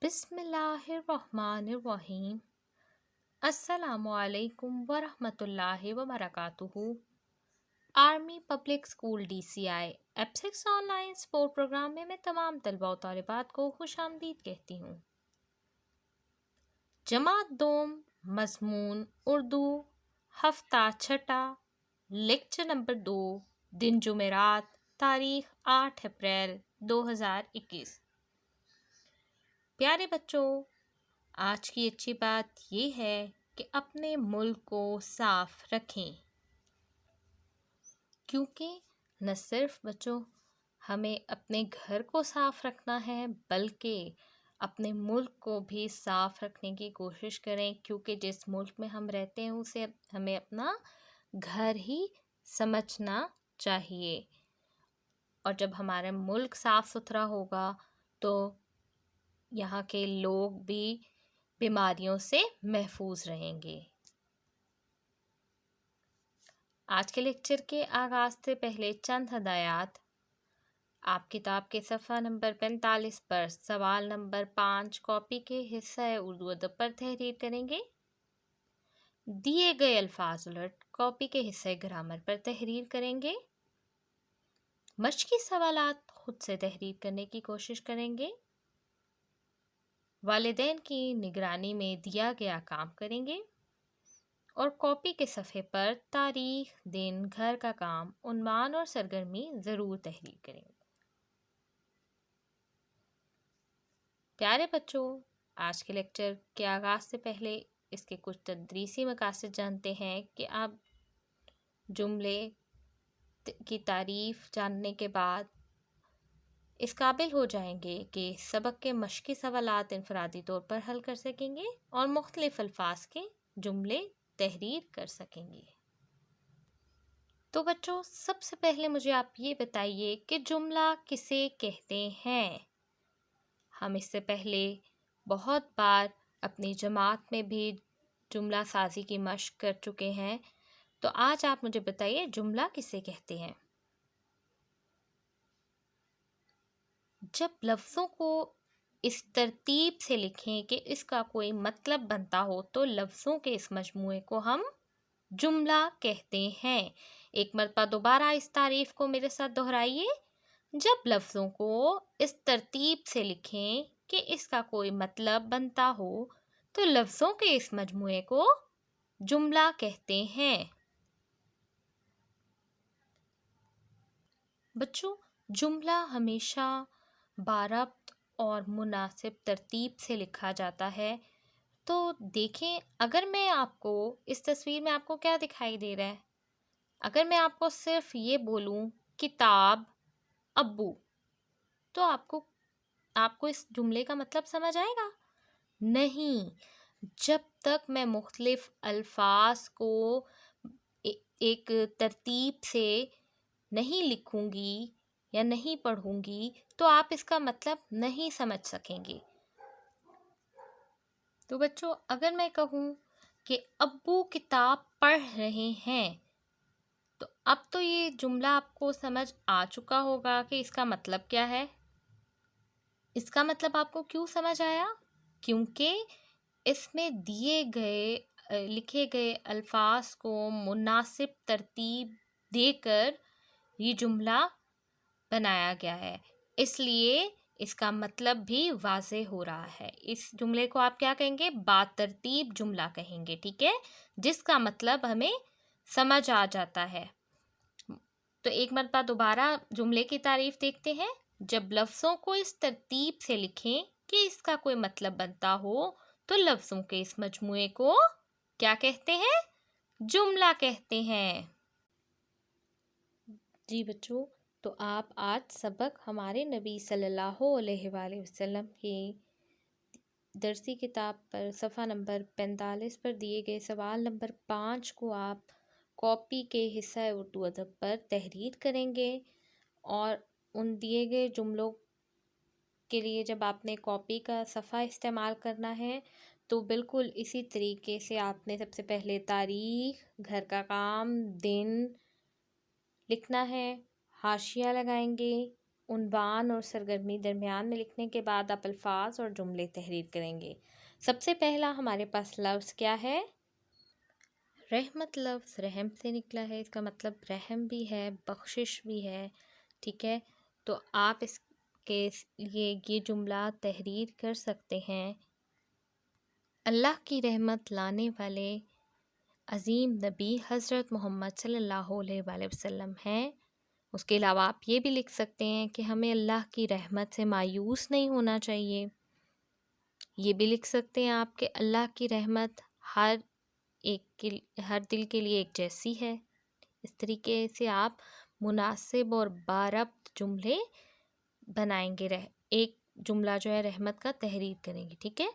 بسم اللہ الرحمن الرحیم۔ السلام علیکم ورحمۃ اللہ وبرکاتہ۔ Army public school DCI app 6 online support program میں تمام طلباء و طالبات کو خوش آمدید کہتی ہوں۔ جماعت دوم، مضمون اردو، ہفتہ چھٹا، لیکچر نمبر 2، دن جمعرات، تاریخ 8 اپریل 2021۔ پیارے بچوں، آج کی اچھی بات یہ ہے کہ اپنے ملک کو صاف رکھیں، کیونکہ نہ صرف بچوں ہمیں اپنے گھر کو صاف رکھنا ہے بلکہ اپنے ملک کو بھی صاف رکھنے کی کوشش کریں، کیونکہ جس ملک میں ہم رہتے ہیں اسے ہمیں اپنا گھر ہی سمجھنا چاہیے، اور جب ہمارا ملک صاف ستھرا ہوگا تو یہاں کے لوگ بھی بیماریوں سے محفوظ رہیں گے۔ آج کے لیکچر کے آغاز سے پہلے چند ہدایات۔ آپ کتاب کے صفحہ نمبر 45 پر سوال نمبر 5 کاپی کے حصہ اردو ادب پر تحریر کریں گے۔ دیے گئے الفاظ الٹ کاپی کے حصہ گرامر پر تحریر کریں گے۔ مشقی سوالات خود سے تحریر کرنے کی کوشش کریں گے۔ والدین کی نگرانی میں دیا گیا کام کریں گے، اور کاپی کے صفحے پر تاریخ، دن، گھر کا کام، عنوان اور سرگرمی ضرور تحریر کریں گے۔ پیارے بچوں، آج کے لیکچر کے آغاز سے پہلے اس کے کچھ تدریسی مقاصد جانتے ہیں کہ آپ جملے کی تعریف جاننے کے بعد اس قابل ہو جائیں گے کہ سبق کے مشقی سوالات انفرادی طور پر حل کر سکیں گے اور مختلف الفاظ کے جملے تحریر کر سکیں گے۔ تو بچوں، سب سے پہلے مجھے آپ یہ بتائیے کہ جملہ کسے کہتے ہیں؟ ہم اس سے پہلے بہت بار اپنی جماعت میں بھی جملہ سازی کی مشق کر چکے ہیں، تو آج آپ مجھے بتائیے جملہ کسے کہتے ہیں؟ جب لفظوں کو اس ترتیب سے لکھیں کہ اس کا کوئی مطلب بنتا ہو تو لفظوں کے اس مجموعے کو ہم جملہ کہتے ہیں۔ ایک مرتبہ دوبارہ اس تعریف کو میرے ساتھ دہرائیے۔ جب لفظوں کو اس ترتیب سے لکھیں کہ اس کا کوئی مطلب بنتا ہو تو لفظوں کے اس مجموعے کو جملہ کہتے ہیں۔ بچوں، جملہ ہمیشہ باربط اور مناسب ترتیب سے لکھا جاتا ہے۔ تو دیکھیں، اگر میں آپ کو اس تصویر میں آپ کو کیا دکھائی دے رہا ہے؟ اگر میں آپ کو صرف یہ بولوں کتاب ابو، تو آپ کو اس جملے کا مطلب سمجھ آئے گا؟ نہیں، جب تک میں مختلف الفاظ کو ایک ترتیب سے نہیں لکھوں گی یا نہیں پڑھوں گی تو آپ اس کا مطلب نہیں سمجھ سکیں گے۔ تو بچوں، اگر میں کہوں کہ ابو کتاب پڑھ رہے ہیں تو اب تو یہ جملہ آپ کو سمجھ آ چکا ہوگا کہ اس کا مطلب کیا ہے۔ اس کا مطلب آپ کو کیوں سمجھ آیا؟ کیونکہ اس میں لکھے گئے الفاظ کو مناسب ترتیب دے کر یہ جملہ بنایا گیا ہے، اس لیے اس کا مطلب بھی واضح ہو رہا ہے۔ اس جملے کو آپ کیا کہیں گے؟ با ترتیب جملہ کہیں گے، ٹھیک ہے، جس کا مطلب ہمیں سمجھ آ جاتا ہے۔ تو ایک مرتبہ دوبارہ جملے کی تعریف دیکھتے ہیں۔ جب لفظوں کو اس ترتیب سے لکھیں کہ اس کا کوئی مطلب بنتا ہو تو لفظوں کے اس مجموعے کو کیا کہتے ہیں؟ جملہ کہتے ہیں۔ جی بچوں، تو آپ آج سبق ہمارے نبی صلی اللہ علیہ وآلہ وسلم کی درسی کتاب پر صفحہ نمبر 45 پر دیے گئے سوال نمبر 5 کو آپ کاپی کے حصہ اردو ادب پر تحریر کریں گے، اور ان دیے گئے جملوں کے لیے جب آپ نے کاپی کا صفحہ استعمال کرنا ہے تو بالکل اسی طریقے سے آپ نے سب سے پہلے تاریخ، گھر کا کام، دن لکھنا ہے، حاشیہ لگائیں گے، عنوان اور سرگرمی درمیان میں لکھنے کے بعد آپ الفاظ اور جملے تحریر کریں گے۔ سب سے پہلا ہمارے پاس لفظ کیا ہے؟ رحمت لفظ رحم سے نکلا ہے، اس کا مطلب رحم بھی ہے، بخشش بھی ہے، ٹھیک ہے؟ تو آپ اس کے لیے یہ جملہ تحریر کر سکتے ہیں: اللہ کی رحمت لانے والے عظیم نبی حضرت محمد صلی اللہ علیہ وآلہ وسلم ہیں۔ اس کے علاوہ آپ یہ بھی لکھ سکتے ہیں کہ ہمیں اللہ کی رحمت سے مایوس نہیں ہونا چاہیے۔ یہ بھی لکھ سکتے ہیں آپ کہ اللہ کی رحمت ہر دل کے لیے ایک جیسی ہے۔ اس طریقے سے آپ مناسب اور باربط جملے بنائیں گے، ایک جملہ جو ہے رحمت کا تحریر کریں گے، ٹھیک ہے؟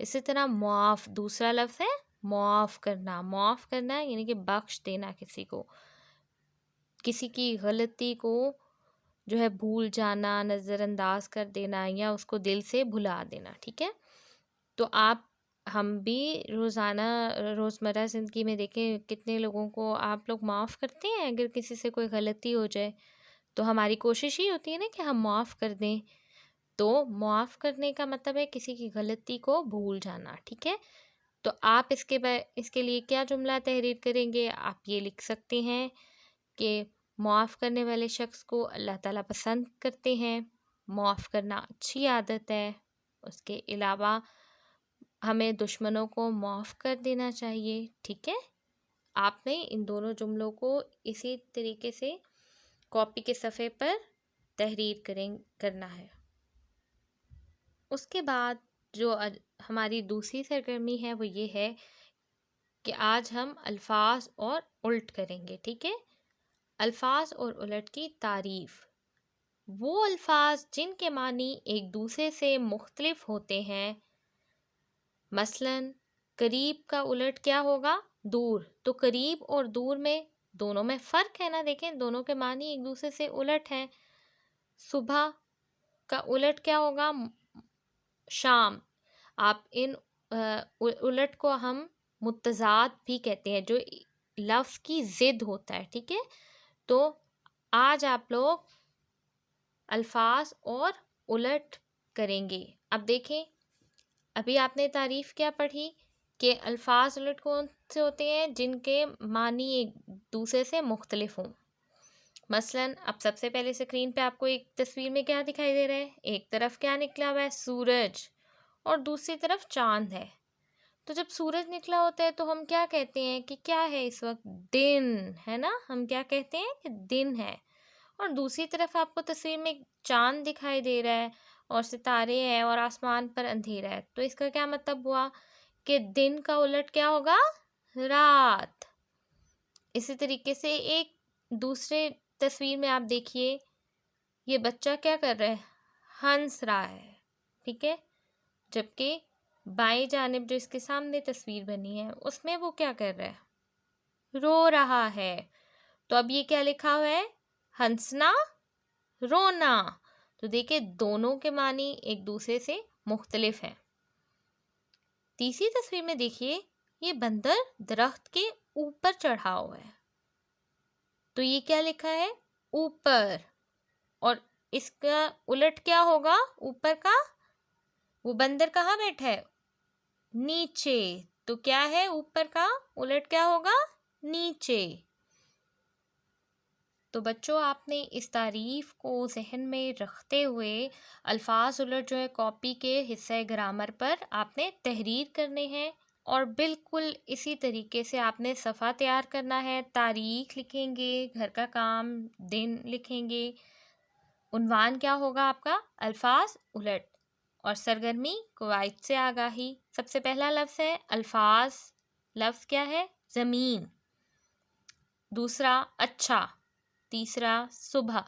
اسی طرح معاف دوسرا لفظ ہے، معاف کرنا۔ معاف کرنا یعنی کہ بخش دینا، کسی کی غلطی کو جو ہے بھول جانا، نظر انداز کر دینا یا اس کو دل سے بھلا دینا، ٹھیک ہے؟ تو ہم بھی روزمرہ زندگی میں دیکھیں کتنے لوگوں کو آپ لوگ معاف کرتے ہیں۔ اگر کسی سے کوئی غلطی ہو جائے تو ہماری کوشش ہی ہوتی ہے نا کہ ہم معاف کر دیں۔ تو معاف کرنے کا مطلب ہے کسی کی غلطی کو بھول جانا، ٹھیک ہے؟ تو آپ اس کے لیے کیا جملہ تحریر کریں گے؟ آپ یہ لکھ سکتے ہیں کہ معاف کرنے والے شخص کو اللہ تعالیٰ پسند کرتے ہیں، معاف کرنا اچھی عادت ہے۔ اس کے علاوہ ہمیں دشمنوں کو معاف کر دینا چاہیے، ٹھیک ہے؟ آپ نے ان دونوں جملوں کو اسی طریقے سے کاپی کے صفحے پر تحریر کرنا ہے۔ اس کے بعد جو ہماری دوسری سرگرمی ہے وہ یہ ہے کہ آج ہم الفاظ اور الٹ کریں گے، ٹھیک ہے؟ الفاظ اور الٹ کی تعریف: وہ الفاظ جن کے معنی ایک دوسرے سے مختلف ہوتے ہیں، مثلاً قریب کا الٹ کیا ہوگا؟ دور۔ تو قریب اور دور میں دونوں میں فرق ہے نا، دیکھیں دونوں کے معنی ایک دوسرے سے الٹ ہیں۔ صبح کا الٹ کیا ہوگا؟ شام۔ آپ ان الٹ کو ہم متضاد بھی کہتے ہیں، جو لفظ کی ضد ہوتا ہے، ٹھیک ہے؟ تو آج آپ لوگ الفاظ اور الٹ کریں گے۔ اب دیکھیں، ابھی آپ نے تعریف کیا پڑھی کہ الفاظ الٹ کون سے ہوتے ہیں؟ جن کے معنی ایک دوسرے سے مختلف ہوں۔ مثلاً اب سب سے پہلے اسکرین پہ آپ کو ایک تصویر میں کیا دکھائی دے رہا ہے؟ ایک طرف کیا نکلا ہوا ہے؟ سورج، اور دوسری طرف چاند ہے۔ تو جب سورج نکلا ہوتا ہے تو ہم کیا کہتے ہیں کہ کیا ہے اس وقت؟ دن ہے نا، ہم کیا کہتے ہیں کہ دن ہے۔ اور دوسری طرف آپ کو تصویر میں چاند دکھائی دے رہا ہے اور ستارے ہیں اور آسمان پر اندھیرا ہے، تو اس کا کیا مطلب ہوا کہ دن کا الٹ کیا ہوگا؟ رات۔ اسی طریقے سے ایک دوسرے تصویر میں آپ دیکھیے، یہ بچہ کیا کر رہا ہے؟ ہنس رہا ہے، ٹھیک ہے؟ جبکہ بائیں جانب جو اس کے سامنے تصویر بنی ہے اس میں وہ کیا کر رہا ہے؟ رو رہا ہے۔ تو اب یہ کیا لکھا ہوا ہے؟ ہنسنا، رونا۔ تو دیکھیں دونوں کے معنی ایک دوسرے سے مختلف ہیں۔ تیسری تصویر میں دیکھیے، یہ بندر درخت کے اوپر چڑھا ہوا ہے، تو یہ کیا لکھا ہے؟ اوپر۔ اور اس کا الٹ کیا ہوگا اوپر کا؟ وہ بندر کہاں بیٹھا ہے؟ نیچے۔ تو کیا ہے اوپر کا الٹ کیا ہوگا؟ نیچے۔ تو بچوں، آپ نے اس تعریف کو ذہن میں رکھتے ہوئے الفاظ الٹ جو ہے کاپی کے حصہ گرامر پر آپ نے تحریر کرنے ہیں، اور بالکل اسی طریقے سے آپ نے صفحہ تیار کرنا ہے۔ تاریخ لکھیں گے، گھر کا کام دن لکھیں گے، عنوان کیا ہوگا آپ کا؟ الفاظ الٹ، اور سرگرمی قواعد سے آگاہی۔ سب سے پہلا لفظ ہے الفاظ، لفظ کیا ہے؟ زمین۔ دوسرا اچھا، تیسرا صبح،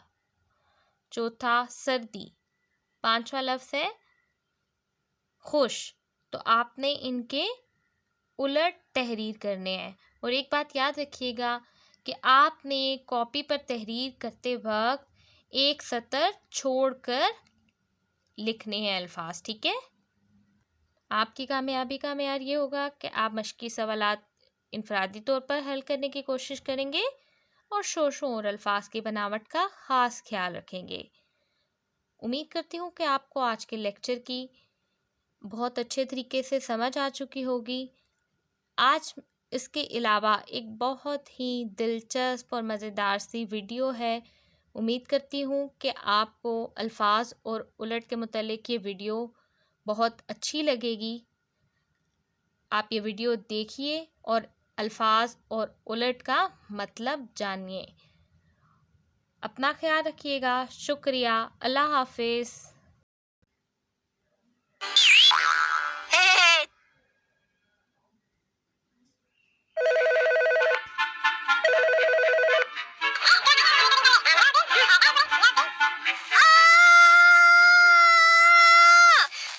چوتھا سردی، پانچواں لفظ ہے خوش۔ تو آپ نے ان کے الٹ تحریر کرنے ہیں۔ اور ایک بات یاد رکھیے گا کہ آپ نے کاپی پر تحریر کرتے وقت ایک سطر چھوڑ کر لکھنے ہیں الفاظ، ٹھیک ہے؟ آپ کی کامیابی کا معیار یہ ہوگا کہ آپ مشقی سوالات انفرادی طور پر حل کرنے کی کوشش کریں گے اور شوشوں اور الفاظ کی بناوٹ کا خاص خیال رکھیں گے۔ امید کرتی ہوں کہ آپ کو آج کے لیکچر کی بہت اچھے طریقے سے سمجھ آ چکی ہوگی۔ آج اس کے علاوہ ایک بہت ہی دلچسپ اور مزیدار سی ویڈیو ہے۔ امید کرتی ہوں کہ آپ کو الفاظ اور الٹ کے متعلق یہ ویڈیو بہت اچھی لگے گی۔ آپ یہ ویڈیو دیکھیے اور الفاظ اور الٹ کا مطلب جانیے۔ اپنا خیال رکھیے گا۔ شکریہ۔ اللہ حافظ۔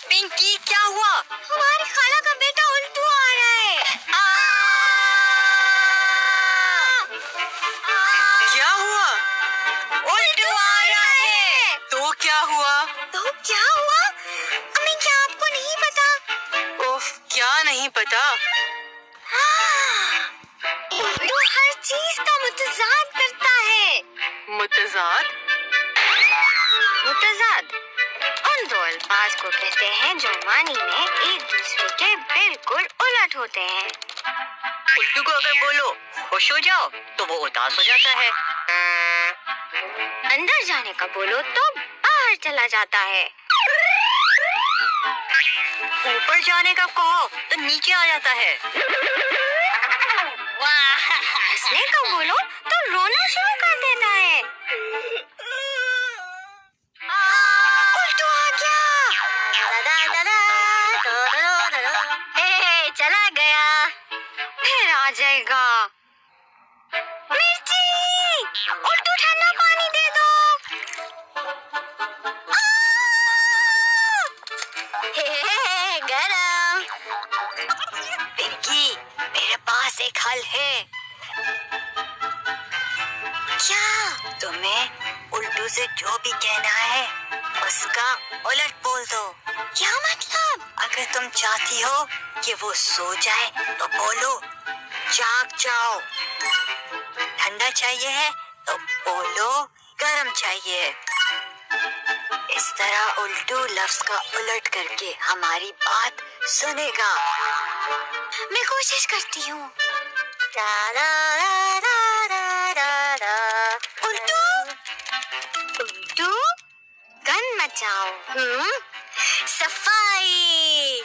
پنکی کیا ہوا؟ ہماری خالہ کا بیٹا الٹو آ رہا ہے۔ کیا ہوا؟ الٹو آ رہا ہے۔ تو کیا ہوا؟ امی کیا آپ کو نہیں پتا؟ اوف، کیا نہیں پتا؟ الٹو ہر چیز کا متضاد کرتا ہے۔ متضاد ان دو الفاظ کو کہتے ہیں جو معنی میں ایک دوسرے کے بالکل الٹ ہوتے ہیں۔ الٹو کو اگر بولو خوش ہو جاؤ تو وہ اداس ہو جاتا ہے۔ اندر جانے کا بولو تو باہر چلا جاتا ہے۔ اوپر جانے کا کہو تو نیچے آ جاتا ہے۔ ہنسنے کا بولو تو رونا شروع کر دیتا ہے۔ الٹو آ گیا۔ چلا گیا، پھر آ جائے گا۔ مرچی، الٹو ٹھنڈا پانی دے دو۔ گرم۔ پنکی، میرے پاس ایک حل ہے۔ کیا؟ تمہیں الٹو سے جو بھی کہنا ہے اس کا الٹ بول دو۔ کیا مطلب؟ اگر تم چاہتی ہو کہ وہ سو جائے تو بولو جاگ جاؤ۔ ٹھنڈا چاہیے ہے تو بولو گرم چاہیے۔ اس طرح الٹو لفظ کا الٹ کر کے ہماری بات سنے گا۔ میں کوشش کرتی ہوں۔ الٹو گن مچاؤ۔ صفائی۔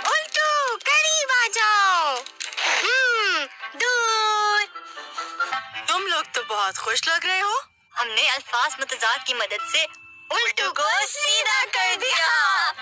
الٹو قریب آ جاؤ۔ دور۔ تم لوگ تو بہت خوش لگ رہے ہو۔ ہم نے الفاظ متضاد کی مدد سے الٹو کو سیدھا کر دیا۔